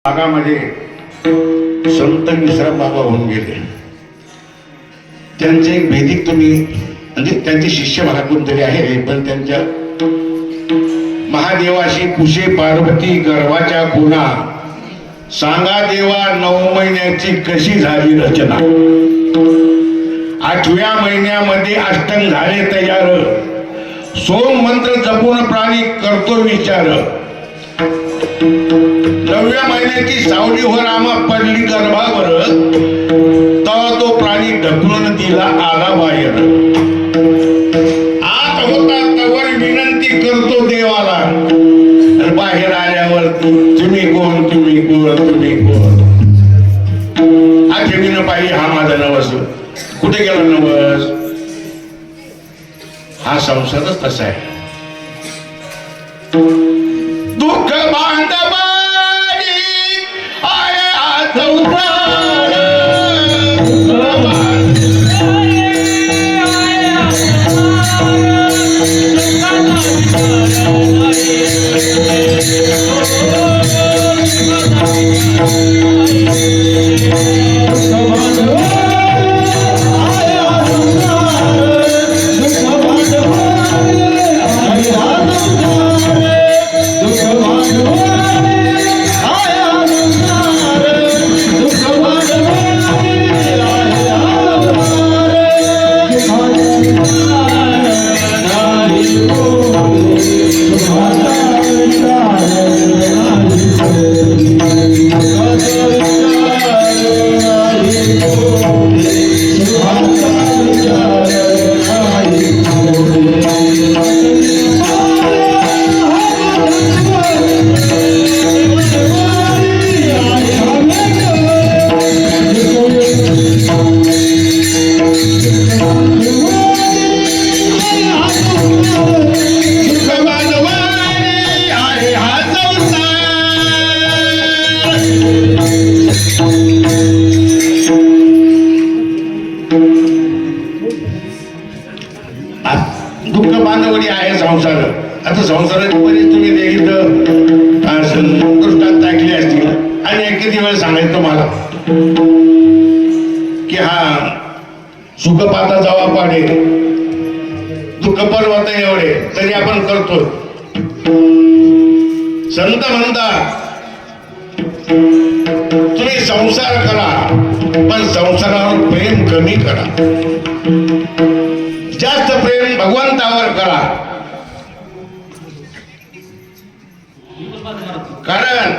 भागामध्ये संत विश्राम बाबा होऊन गेले. त्यांचे एक वैदिक तुम्ही म्हणजे त्यांचे शिष्य मला कोणतरी आहे, पण त्यांच्या महादेवाशी कुशे पार्वती गर्भाच्या गुणा सांगा देवा 9 महिन्याची कशी झाली रचना. 8व्या महिन्यामध्ये अष्टंग झाले तयार, सोम मंत्र जपून प्राणी करतो विचार. 9व्या महिन्याची सावलीवर आम्हा पडली गर्भावर, तेव्हा तो प्राणी ढकलून दिला आला बाहेर. आत होता तवर विनंती करतो देवाला, बाहेर आल्यावर तुम्ही कोण तुम्ही कोण तुम्ही कोण. हा ठेवीनं पाहिजे हा माझा नवस. कुठे गेला नवस? हा संसारच तसा आहे. दुःख बांधवानी आहे हा संसार, दुःख बांधवडी आहे संसार. आता संसाराची बरीच तुम्ही दृष्टांत ऐकले असतील आणि किती वेळ सांगायचं तुम्हाला की हा सुख पाता जावा पाडे दुःख पर्वत एवढे तरी आपण करतो. संत म्हणतात तुम्ही संसार करा, पण संसारावर प्रेम कमी करा. जास्त प्रेम भगवंतावर करा. कारण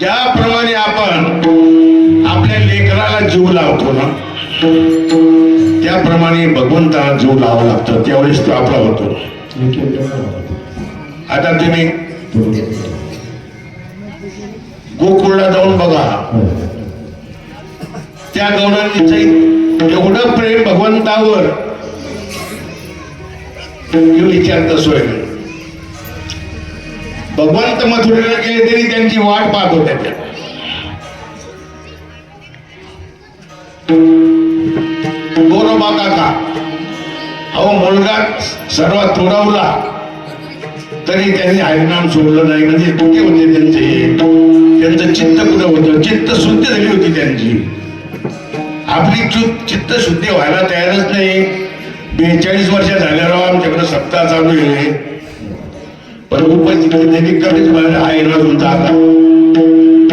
ज्याप्रमाणे आपण आपल्या लेकराला जीव लावतो ना, त्याप्रमाणे भगवंताला जीव लावावा लागतो. त्यावेळेस तो आपला होतो. आता तुम्ही गोकुळला जाऊन बघा, त्या गौरांनी एवढं प्रेम भगवंतावर विचारत सोय. भगवंत मथुरेला गेले तरी त्यांची वाट पाहत होत्या. गोरोबा काका अहो मुलगा सर्वात थोडावला तरी त्यांनी हरिनाम सोडलं नाही. म्हणजे कुठे होते त्यांचं चित्त कुठं होतं? चित्त शुद्ध झाली होती त्यांची. आपली चित्त शुद्धी व्हायला तयारच नाही. 42 वर्ष झाल्यावर आमच्याकडे सप्ताह चालू आहे, पण उपस्थिती कमीच आहे ना तुमचा. आता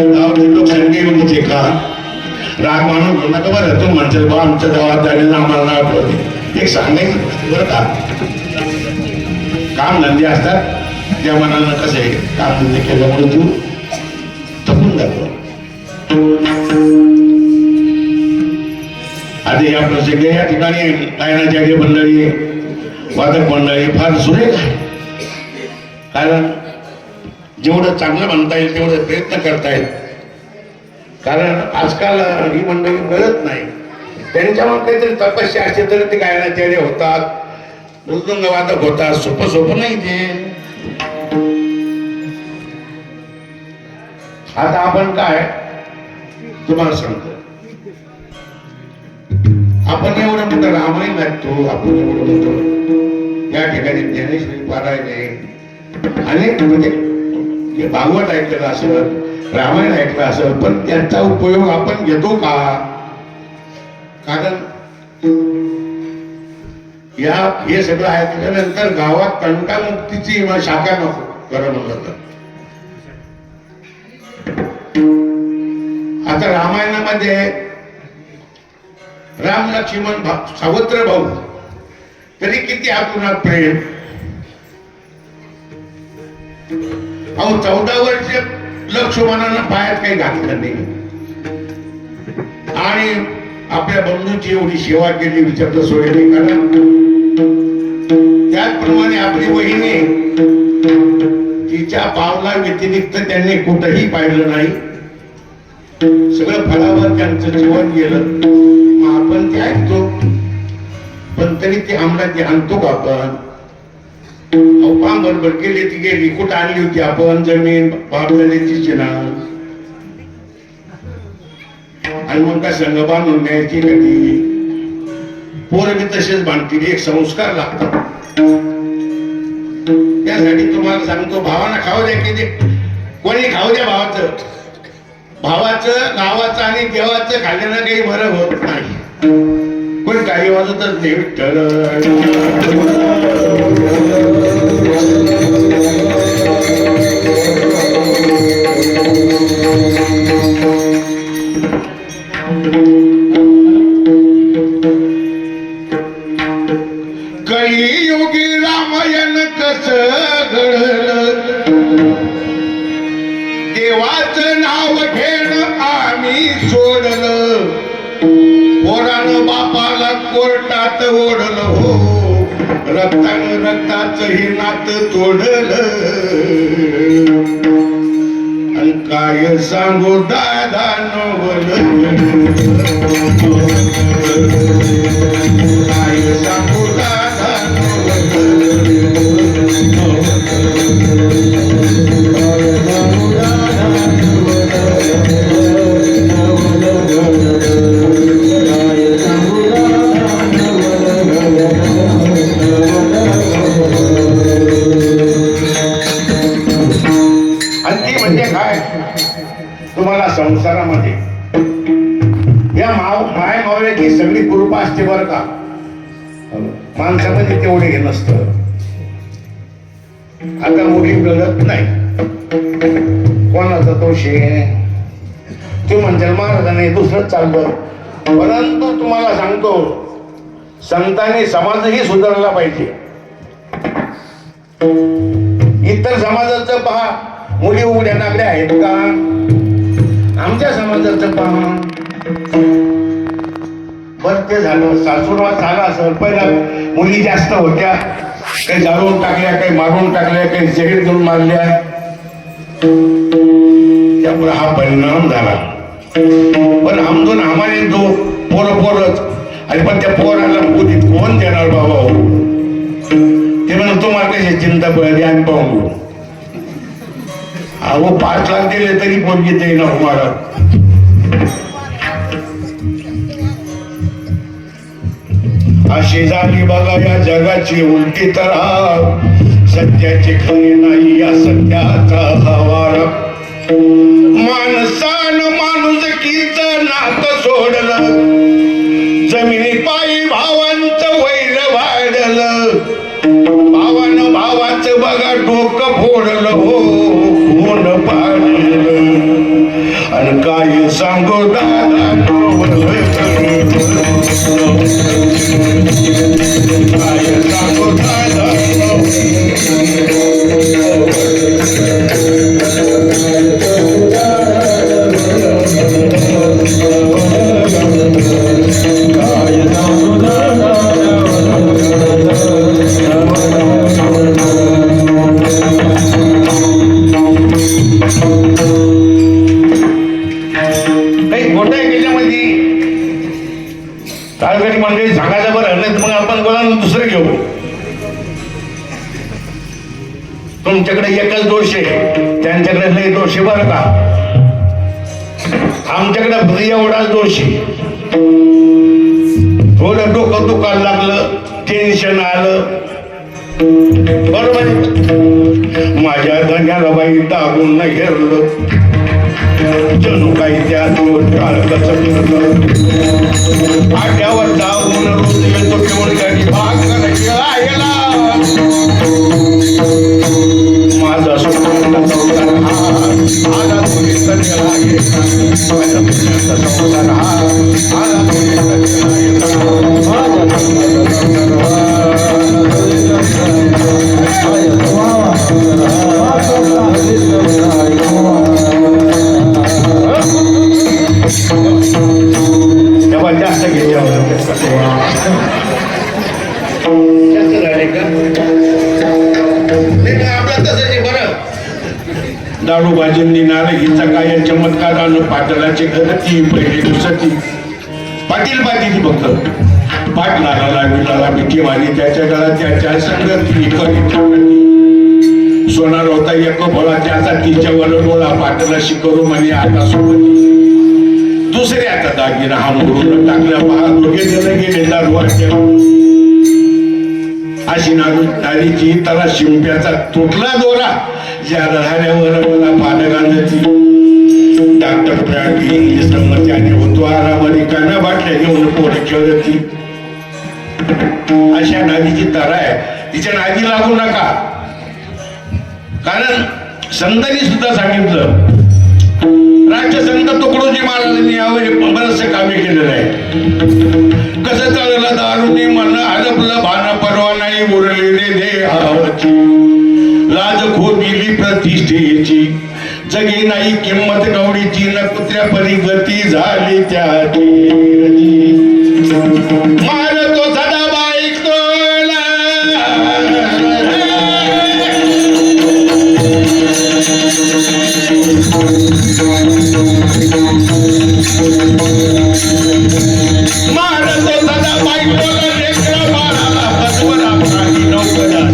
गावातली लोकसंख्या येऊनचे का राग मानून घेऊ नका बरं. तू म्हणतो बा आमच्या गावात झालेलं आम्हाला नाव ठेवते. एक सांगायचं बरं का, काम धंदे असतात त्या मनानं कसं आहे, काम धंदे केल्यामुळे तू थकून जातो. आधी या प्रसंगी या ठिकाणी गायनाची मंडळी वादक मंडळी फार सुरेख आहे. कारण जेवढं चांगलं म्हणता येईल तेवढं प्रयत्न करतायत. कारण आजकाल ही मंडळी कळत नाही. त्यांच्यावर काहीतरी तपस्या असते तर ते गायनाचार्य होतात, मृदुंग वादक होतात. सोपं नाही ते. आता आपण काय तुम्हाला सांगतो, आपण एवढं मोठं रामायण ऐकतो, आपण एवढं मोठं या ठिकाणी ज्ञानेश्वरी पारायण आहे, अनेक म्हणजे हे भागवत ऐकलेलं असेल, रामायण ऐकलं असेल, पण त्याचा उपयोग आपण घेतो का? कारण हे सगळं ऐकल्यानंतर गावात कंटामुक्तीची शाखा नको खरं म्हणलं तर. आता रामायणामध्ये राम लक्ष्मण सावत्र भाऊ, तरी किती आतुरात प्रेम. अहो 14 वर्ष लक्ष्मणानं पायात काही घातलं नाही आणि आपल्या बंधूची एवढी सेवा केली विचारता सोय नाही. कारण त्याचप्रमाणे आपली वहिनी, तिच्या पावला व्यतिरिक्त त्यांनी कुठंही पाहिलं नाही. सगळं फळावर त्यांचं जीवन गेलं. मग आपण ते ऐकतो, पण तरी ते अंमलात आणतो का आपण? पाम बरोबर गेली ती गेली, कुठं आणली होती आपण जमीन बाबल्याची ना, आणि मग काय संघ बांधून न्यायची कधी? पोरं बी तसेच बांधतील. एक संस्कार लागतात. त्यासाठी तुम्हाला सांगतो, भावांना खाऊ द्या किती कोणी खाऊ द्या. भावाचं गावाचं आणि देवाचं खाल्ल्यानं काही बरं होत नाही. कोणी काही वाजतच नाही. कलियुगी रामायण कसं घडलं, देवाचं नाव घेणं आम्ही सोडलं. पोरानं बापाला कोर्टात ओढलं हो, रक्तानं रक्ताचं हे नातं तोडलं. आणि काय सांगू दादा नवलं, काय सांगू दादा तुम्हाला संसारामध्ये या माय मावळ्याची सगळी कृपा असते बरं का. माणसामध्ये तेवढे हे नसतं. आता मुली कळत नाही कोणाचा दोष आहे. तू म्हणजे महाराजांनी दुसरंच चाललं. परंतु तुम्हाला सांगतो, संतांनी समाजही सुधारला पाहिजे. इतर समाजाचं पहा, मुली उघड्या नागड्या आहेत का? आमच्या समाजाचं पहा. बरं ते झालं, सासूरवास झाला असेल. पहिला मुली जास्त होत्या, काही जाळून टाकल्या, काही मारून टाकल्या, काही जहीर देऊन मारल्या. त्यामुळे हा परिणाम झाला. पण आमदून आम्हाला जो पोरच आणि पण त्या पोराला मुलीत कोण देणार बाबा? ते म्हणून तुम्हाला कशी चिंता पडली आणि पाहू. अहो 5 लाख दिले तरी पोरगी ते ना तुम्हाला. अशी झाली बघा या जगाची उलटी तरा. सत्याची खरी नाही या सत्याचा हवार. माणसानं माणुसकीचं नातं सोडलं. जमिनी पायी भावांचं वैर वाढलं. भावानं भावाचं बघा डोकं फोडलं हो, कोण पाडलं. आणि काय सांगू दादा काय सांगू दादा. तालगडी मंडळी सांगायचं बरं नाही, मग आपण बोला दुसरं घेऊ. तुमच्याकडे एकच दोष आहे, त्यांच्याकडे लई दोष आहे बरं का. आमच्याकडे एवढाच दोष आहे. थोडं डोकं दुखायला लागलं, टेन्शन आलं बरोबर आहे? माझ्या धन्याला बाई दाबून नाही घेरलं जणू काही त्या टाळकच आट्यावर दाबून रोज येतो केवळ गाडी भाग करायला माझा स्वतःचा संसार हा आला पुरीचा गेला येता माझ्या पुरीचा संसार हा आला पुरीचा गेला येता माझा तेव्हा जास्त घ्यायच्या जास्त झाले का आपल्या तसं बरं दारूबाजींनी नारळीचा काय चमत्कारानं पाटलाचे घर ती पहिली दुसरी पाटील पाटील फक्त पाटलाला विटाला मिठीवाणी त्याच्या गळात त्याच्या संगती सोनार होता एक भोळा त्याचा तिच्यावर डोळा पाटला शिकरू म्हणे आता सोबती दुसरे आता दागिना हा मोडून टाकल्या पहा दोघे जण गेले दारू अशी नारीची त्याला शिंप्याचा तुटला दोरा ज्या राहण्यावर मला पानं गांजाची डॉक्टर प्राणी इंग्लिश त्याने होतो आरामाने काना बाटल्या घेऊन पोरं खेळती अशा नादीची तारा आहे तिच्या नादी लागू नका कारण संतांनी सुद्धा सांगितलं राष्ट्रसंत तुकडोजी महाराजांनी बरंचसं कामे केलेलं आहे कसं चाललं दारुनी मन हरपलं भान परवा नाही उरलेले देहावरची लाज खोबिली प्रतिष्ठेची जगी नाही किंमत गवडीची न कुत्र्या परी गती झाली त्याची मारतो सदा बाईक तोला मारतो सदा बाईक तोला लेकरा बाळाला बसवला प्राणी नौकरा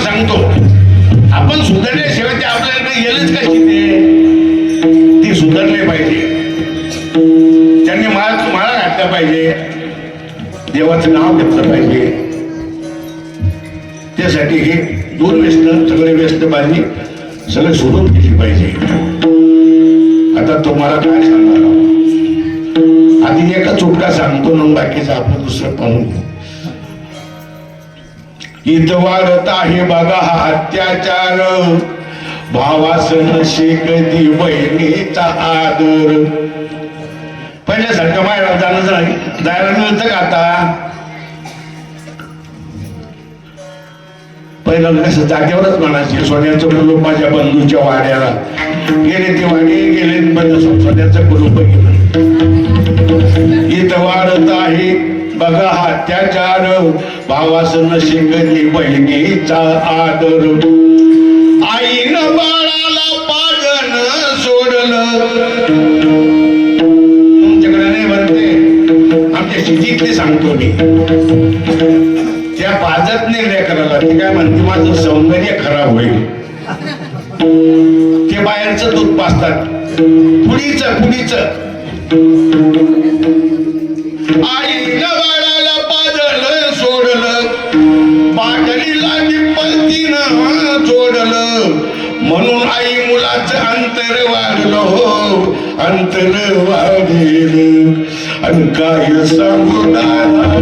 कामती आपण सुधारल्याशिवाय ते आपल्याकडे गेलंच कशी ते सुधारले पाहिजे त्यांनी माळा घातला पाहिजे देवाचं नाव घेतलं पाहिजे त्यासाठी हे दोन व्यस्त सगळे व्यस्त बांधणी सगळे सोडून घेतली पाहिजे आता तुम्हाला काय सांगणार आधी एका चुटका सांगतो ना बाकीचं आपण दुसरं पाहून घेऊ इथं वाढत आहे बघा हा अत्याचार भावासन शेकती बहिणीचा आदर पहिल्यासारखं मायला जायला मिळतं का आता पहिलं कसं जागेवरच म्हणायचे सोन्याचं कुलूप माझ्या बंधूच्या वाड्याला गेले ते वाडे गेले सोन्याचं कुलूप गेलं इथं वाढत आहे बघा हा अत्याचार भावासन शिकली बहिणीचा आदर आईनं बाळाला पाजन सोडलं तुमच्याकडे नाही म्हणते आमच्या शेतीतले सांगतो मी त्या पाजत नाही लेकराला ते काय म्हणते माझं सौंदर्य खराब होईल ते बाहेरचं दूध पाजतात पुढीच आईनं बाळाला पाजलं सोडलं पाटलीला निप्पलतीनं जोडलं म्हणून आई मुलाचं अंतर वाढलं हो अंतर वाढेल आणि काय सांगू दादा